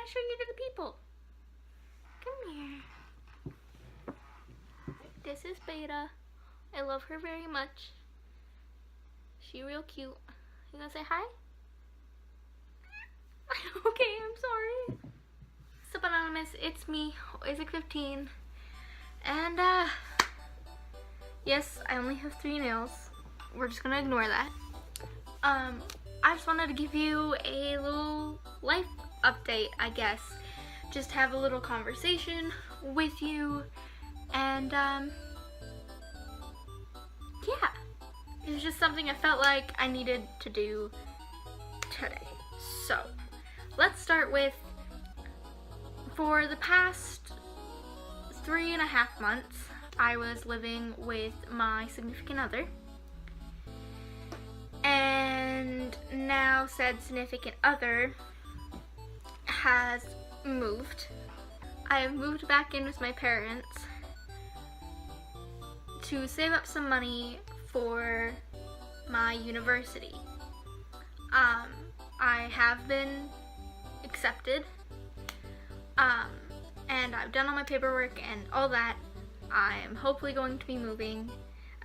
I show you to the people? Come here. This is Beta. I love her very much. She real cute. You gonna say hi? Okay, I'm sorry. What's up, Anonymous? It's me, Ahrix15. And, yes, I only have 3 nails. We're just gonna ignore that. I just wanted to give you a little life update, I guess. Just have a little conversation with you, and, yeah. It was just something I felt like I needed to do today. So, let's start with, for the past 3.5 months, I was living with my significant other. And now said significant other has moved. I have moved back in with my parents to save up some money for my university. I have been accepted, and I've done all my paperwork and all that. I am hopefully going to be moving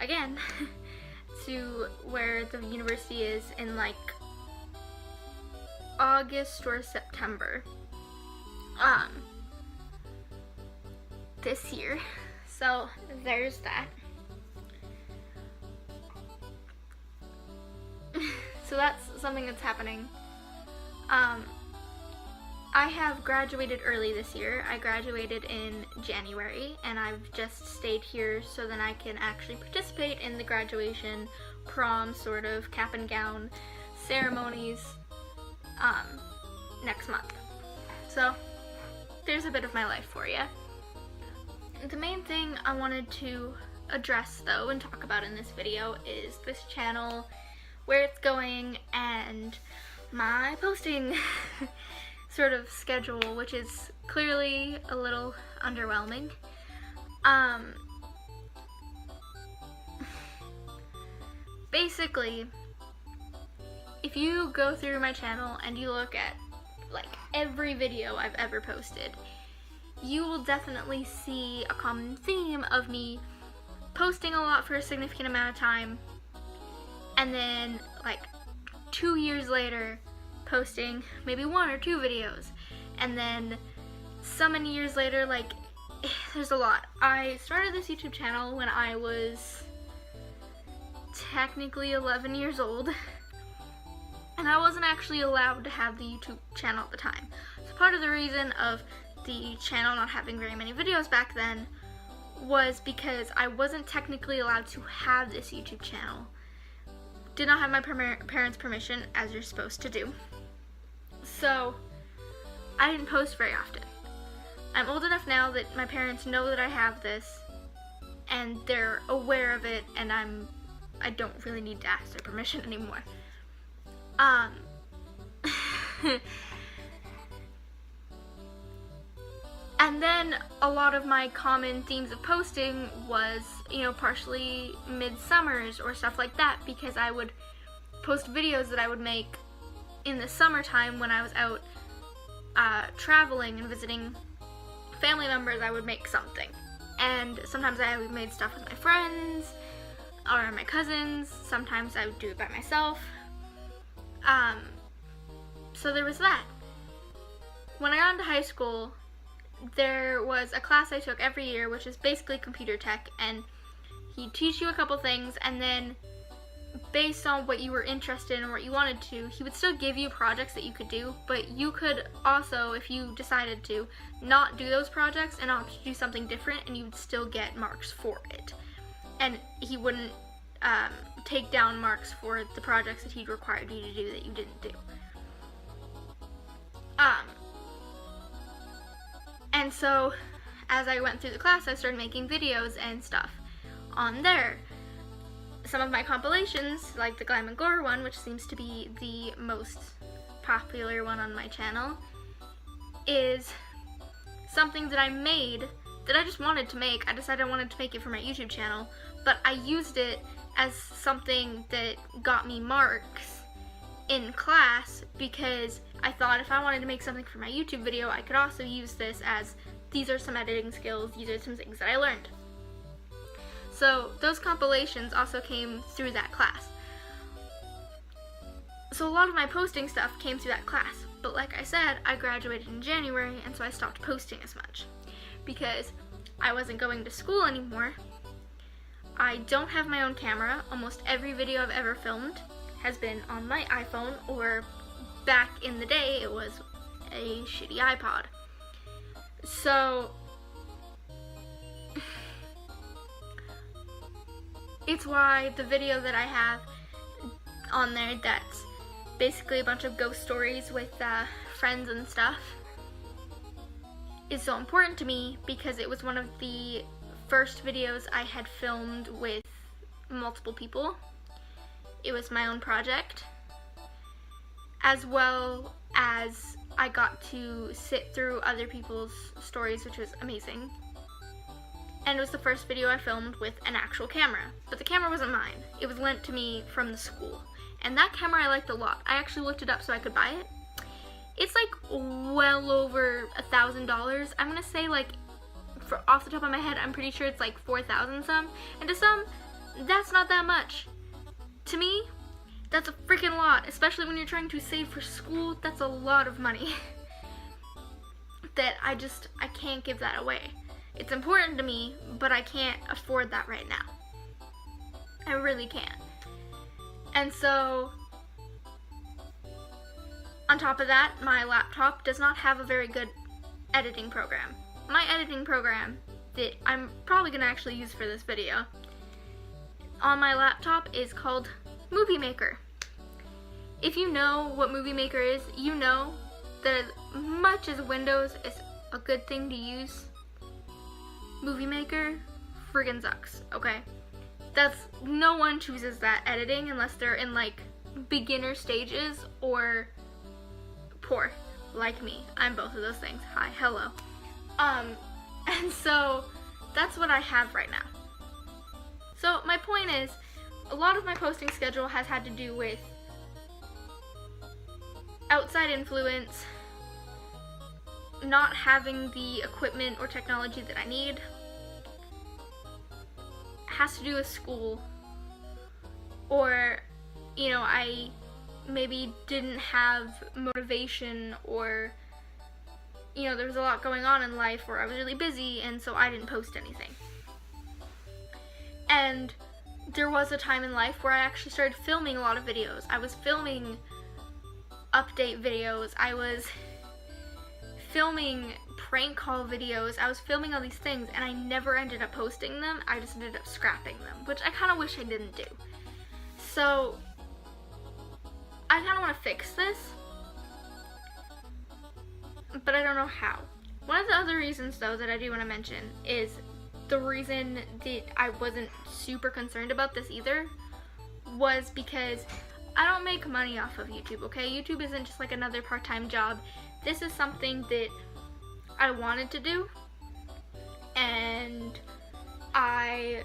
again to where the university is in like August or September this year. So there's that. So that's something that's happening. I have graduated early this year. I graduated in January, and I've just stayed here so that I can actually participate in the graduation, prom, sort of, cap and gown ceremonies next month. So there's a bit of my life for you. The main thing I wanted to address, though, and talk about in this video is this channel, where it's going, and my posting sort of schedule, which is clearly a little underwhelming. Basically, if you go through my channel and you look at like every video I've ever posted, you will definitely see a common theme of me posting a lot for a significant amount of time, and then like 2 years later posting maybe 1 or 2 videos, and then so many years later, like, there's a lot. I started this YouTube channel when I was technically 11 years old, and I wasn't actually allowed to have the YouTube channel at the time. So part of the reason of the channel not having very many videos back then was because I wasn't technically allowed to have this YouTube channel. Did not have my parents' permission, as you're supposed to do. So I didn't post very often. I'm old enough now that my parents know that I have this, and they're aware of it, and I don't really need to ask their permission anymore. And then a lot of my common themes of posting was, you know, partially midsummers or stuff like that, because I would post videos that I would make in the summertime when I was out traveling and visiting family members. I would make something. And sometimes I made stuff with my friends or my cousins. Sometimes I would do it by myself. So there was that. When I got into high school, there was a class I took every year, which is basically computer tech, and he'd teach you a couple things, and then based on what you were interested in or what you wanted to, he would still give you projects that you could do, but you could also, if you decided to, not do those projects and opt to do something different, and you would still get marks for it. And he wouldn't take down marks for the projects that he'd required you to do that you didn't do. And so, as I went through the class, I started making videos and stuff on there. Some of my compilations, like the Glam and Gore one, which seems to be the most popular one on my channel, is something that I made that I just wanted to make. I decided I wanted to make it for my YouTube channel, but I used it as something that got me marks in class because I thought if I wanted to make something for my YouTube video, I could also use this as these are some editing skills, these are some things that I learned. So those compilations also came through that class. So a lot of my posting stuff came through that class. But like I said, I graduated in January, and so I stopped posting as much because I wasn't going to school anymore. I don't have my own camera. Almost every video I've ever filmed has been on my iPhone, or back in the day it was a shitty iPod. So it's why the video that I have on there that's basically a bunch of ghost stories with friends and stuff is so important to me, because it was one of the first videos I had filmed with multiple people. It was my own project, as well as I got to sit through other people's stories, which was amazing. And it was the first video I filmed with an actual camera, but the camera wasn't mine. It was lent to me from the school. And that camera I liked a lot. I actually looked it up so I could buy it. It's like well over $1,000. I'm gonna say, like, off the top of my head, I'm pretty sure it's like 4,000 some. And to some, that's not that much. To me, that's a freaking lot, especially when you're trying to save for school. That's a lot of money that I can't give that away. It's important to me, but I can't afford that right now. I really can't. And so, on top of that, my laptop does not have a very good editing program. My editing program that I'm probably going to actually use for this video on my laptop is called Movie Maker. If you know what Movie Maker is, you know that as much as Windows is a good thing to use, Movie Maker friggin' sucks, okay? No one chooses that editing unless they're in like beginner stages or poor, like me. I'm both of those things. Hi, hello. And so that's what I have right now. So my point is, a lot of my posting schedule has had to do with outside influence, not having the equipment or technology that I need, has to do with school, or, you know, I maybe didn't have motivation, or, you know, there was a lot going on in life where I was really busy, and so I didn't post anything. And there was a time in life where I actually started filming a lot of videos. I was filming update videos, I was filming prank call videos, I was filming all these things, and I never ended up posting them. I just ended up scrapping them, which I kind of wish I didn't do. So I kind of want to fix this, but I don't know how. One of the other reasons, though, that I do want to mention is the reason that I wasn't super concerned about this either was because I don't make money off of YouTube, okay? YouTube isn't just like another part-time job. This is something that I wanted to do, and I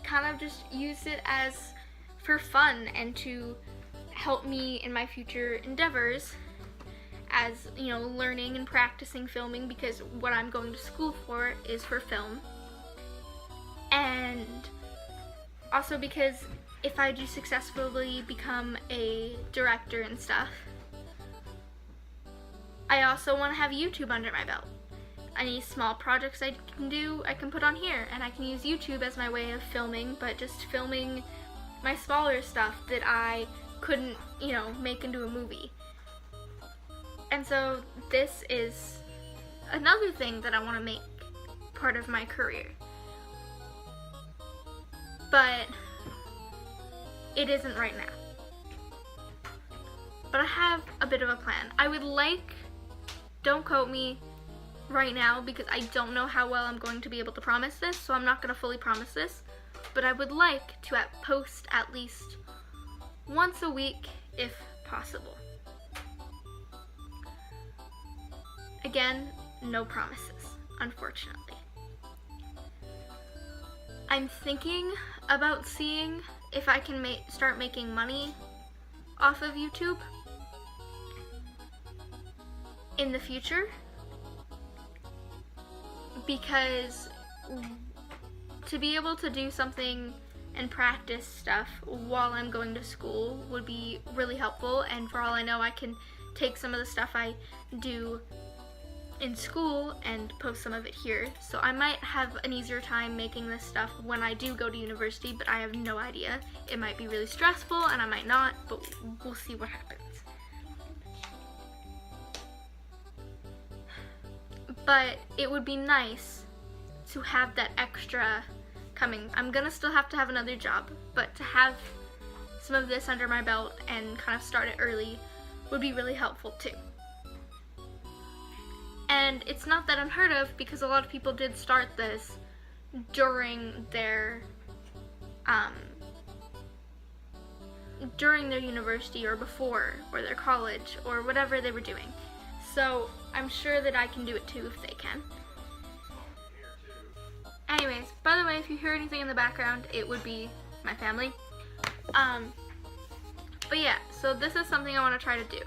kind of just use it as for fun and to help me in my future endeavors as, you know, learning and practicing filming, because what I'm going to school for is for film. And also because if I do successfully become a director and stuff, I also want to have YouTube under my belt. Any small projects I can do, I can put on here, and I can use YouTube as my way of filming, but just filming my smaller stuff that I couldn't, you know, make into a movie. And so this is another thing that I want to make part of my career. But it isn't right now. But I have a bit of a plan. I would like, don't quote me right now because I don't know how well I'm going to be able to promise this, so I'm not going to fully promise this, but I would like to post at least once a week if possible. Again, no promises, unfortunately. I'm thinking about seeing if I can start making money off of YouTube in the future, because to be able to do something and practice stuff while I'm going to school would be really helpful, and for all I know, I can take some of the stuff I do in school and post some of it here. So I might have an easier time making this stuff when I do go to university, but I have no idea. It might be really stressful and I might not, but we'll see what happens. But it would be nice to have that extra coming. I'm gonna still have to have another job, but to have some of this under my belt and kind of start it early would be really helpful too. And it's not that unheard of, because a lot of people did start this during their university or before, or their college, or whatever they were doing. So I'm sure that I can do it too if they can. Anyways, by the way, if you hear anything in the background, it would be my family. But yeah, so this is something I want to try to do.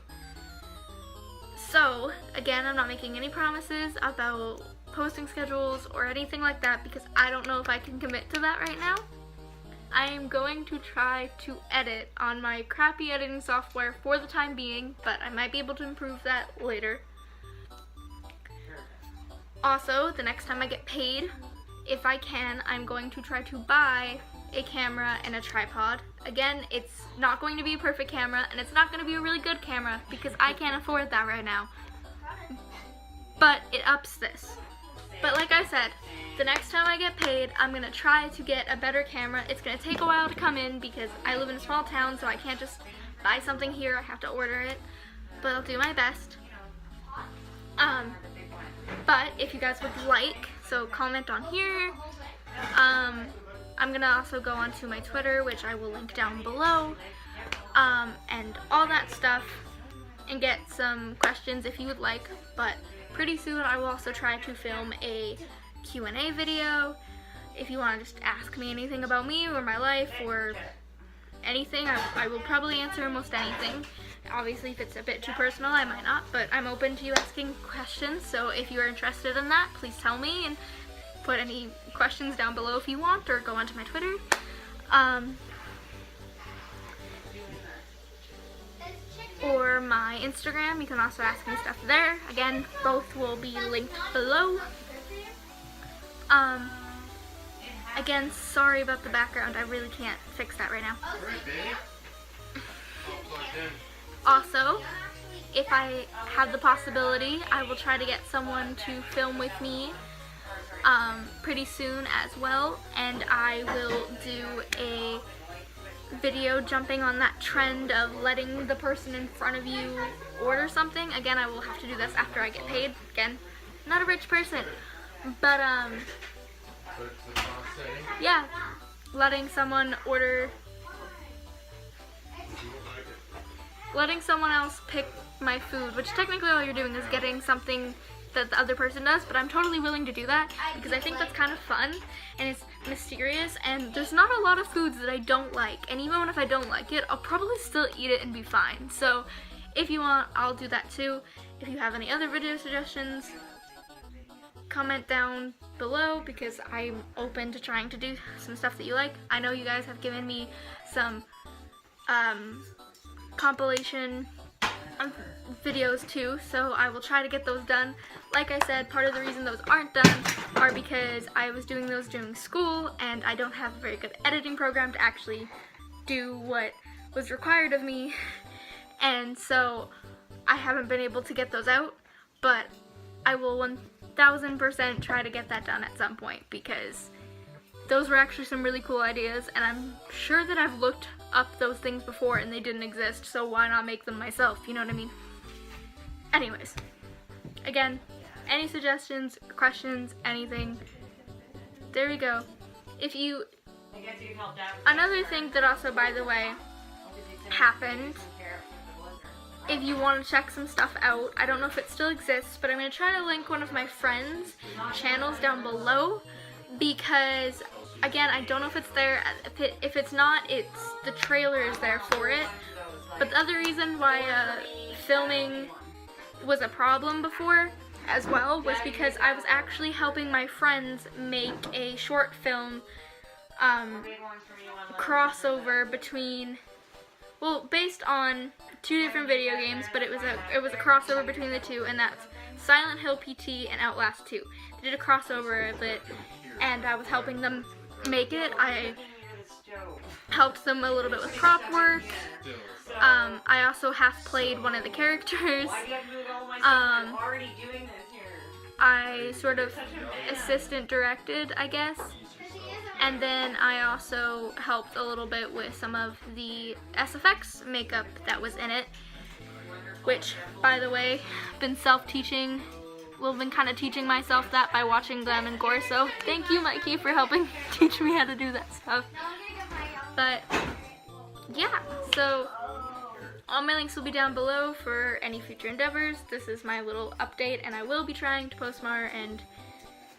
So, again, I'm not making any promises about posting schedules or anything like that, because I don't know if I can commit to that right now. I am going to try to edit on my crappy editing software for the time being, but I might be able to improve that later. Also, the next time I get paid, if I can, I'm going to try to buy a camera and a tripod. Again, it's not going to be a perfect camera, and it's not going to be a really good camera, because I can't afford that right now. But it ups this. But like I said, the next time I get paid, I'm going to try to get a better camera. It's going to take a while to come in, because I live in a small town, so I can't just buy something here. I have to order it. But I'll do my best. But if you guys would like, so comment on here. I'm gonna also go onto my Twitter, which I will link down below, and all that stuff, and get some questions if you would like. But pretty soon I will also try to film a Q&A video. If you want to just ask me anything about me or my life or anything, I will probably answer almost anything. Obviously, if it's a bit too personal, I might not, but I'm open to you asking questions, so if you are interested in that, please tell me, and put any questions down below if you want, or go onto my Twitter. Or my Instagram, you can also ask me stuff there. Again, both will be linked below. Again, sorry about the background, I really can't fix that right now. Also, if I have the possibility, I will try to get someone to film with me pretty soon as well, and I will do a video jumping on that trend of letting the person in front of you order something. Again, I will have to do this after I get paid. Again, not a rich person, but yeah, letting someone else pick my food, which technically all you're doing is getting something that the other person does, but I'm totally willing to do that because I think that's kind of fun and it's mysterious, and there's not a lot of foods that I don't like, and even if I don't like it, I'll probably still eat it and be fine. So if you want, I'll do that too. If you have any other video suggestions, comment down below, because I'm open to trying to do some stuff that you like. I know you guys have given me some compilation videos too, so I will try to get those done. Like I said, part of the reason those aren't done are because I was doing those during school and I don't have a very good editing program to actually do what was required of me, and so I haven't been able to get those out, but I will 1000% try to get that done at some point, because those were actually some really cool ideas, and I'm sure that I've looked up those things before and they didn't exist, so why not make them myself, you know what I mean? Anyways, again, any suggestions, questions, anything, there we go. Another thing that also, by the way, happened, if you want to check some stuff out, I don't know if it still exists, but I'm going to try to link one of my friends' channels down below, because again, I don't know if it's there. If it's not, the trailer is there for it. But the other reason why filming was a problem before as well was because I was actually helping my friends make a short film crossover between, well, based on 2 different video games, but it was a crossover between the 2, and that's Silent Hill PT and Outlast 2. They did a crossover of it, and I was helping them make it. I helped them a little bit with prop work. I also half played one of the characters. I sort of assistant directed, I guess. And then I also helped a little bit with some of the SFX makeup that was in it, which, by the way, been self-teaching. Well, been kind of teaching myself that by watching them and Gore, so thank you, Mikey, for helping teach me how to do that stuff. But yeah, so all my links will be down below for any future endeavors. This is my little update, and I will be trying to post more and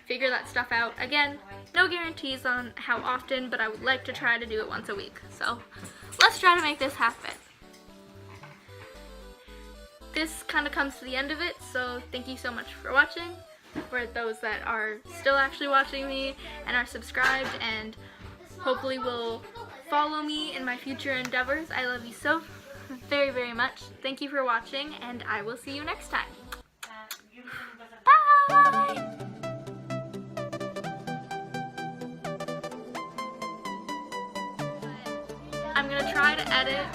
figure that stuff out. Again, no guarantees on how often, but I would like to try to do it once a week. So let's try to make this happen. This kind of comes to the end of it, so thank you so much for watching. For those that are still actually watching me and are subscribed and hopefully will follow me in my future endeavors, I love you so very, very much. Thank you for watching, and I will see you next time. Bye! I'm gonna try to edit.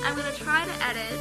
I'm gonna try to edit